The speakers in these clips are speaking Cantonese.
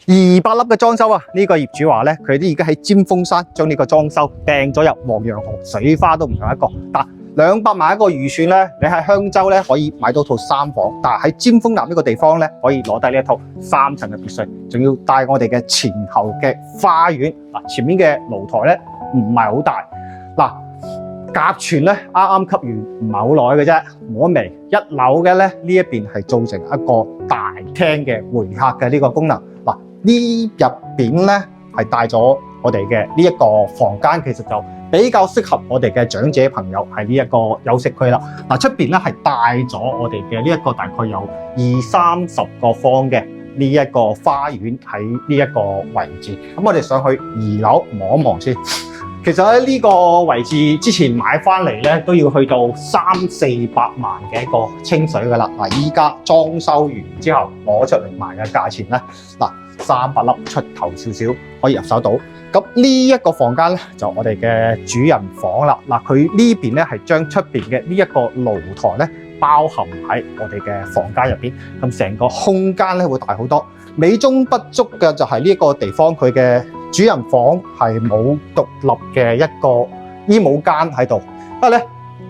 200粒嘅裝修啊！呢個業主話咧，佢都已經喺尖峰山將呢個裝修掟咗入黃楊河，水花都唔夠一個。但200萬一個預算咧，你喺香洲咧可以買到套3房，但係喺尖峰南呢個地方咧可以攞低呢一套3層嘅別墅，仲要帶我哋嘅前後嘅花園。嗱，前面嘅露台咧唔係好大，嗱，甲醛咧啱啱吸完唔係好耐嘅啫，摸微。1樓嘅咧呢一邊係做成一個大廳嘅會客嘅呢個功能。嗱，呢入邊咧係帶咗我哋嘅呢一個房間，其實就比較適合我哋嘅長者朋友喺呢一個休息區啦。嗱，出邊咧係帶咗我哋嘅呢一個大概有20-30個方嘅呢一個花園喺呢一個位置。咁我哋上去2樓望一望先。其實喺呢個位置之前買翻嚟咧都要去到300-400萬嘅一個清水噶啦。嗱，依家裝修完之後攞出嚟賣嘅價錢咧，嗱，300粒出頭少少可以入手到。咁呢一個房間咧就我哋嘅主人房啦。嗱，佢呢邊咧係將出邊嘅呢一個露台咧包含喺我哋嘅房間入邊，咁成個空間咧會大好多。美中不足嘅就係呢一個地方，佢嘅主人房係冇獨立嘅一個衣帽間喺度。不過咧，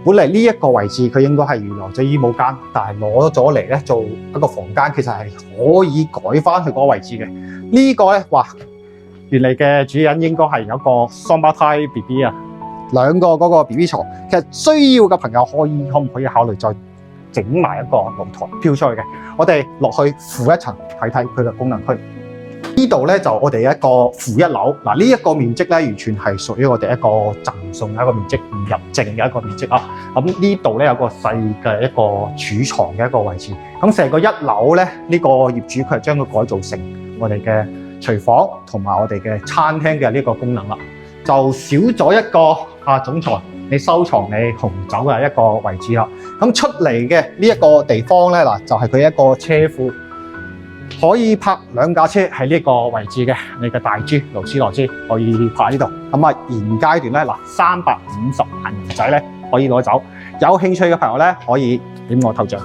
本嚟呢一個位置佢應該係預留咗衣帽間，但係攞咗嚟咧做一個房間，其實係可以改翻去嗰個位置嘅。呢個咧，哇！原嚟嘅主人應該係有一個雙胞胎 BB 啊，2個嗰個 BB 床。其實需要嘅朋友可唔可以考慮再整埋一個露台飄出去嘅？我哋落去負一層睇睇佢嘅功能區。呢度咧就我哋一個負1樓。嗱，呢一個面積咧完全係屬於我哋一個贈送嘅一個面積，唔入證嘅一個面積啊。咁呢度咧有個細嘅一個儲藏嘅一個位置。咁成個1樓咧呢個業主佢係將佢改造成我哋嘅廚房同埋我哋嘅餐廳嘅呢個功能啦，就少咗一個總裁你收藏你紅酒嘅一個位置啦。咁出嚟嘅呢一個地方咧，嗱就係佢一個車庫，可以泊2架車喺呢個位置嘅。你嘅大豬勞斯萊斯可以泊喺呢度。咁啊現階段咧嗱350萬元仔咧可以攞走，有興趣嘅朋友咧可以點我頭像。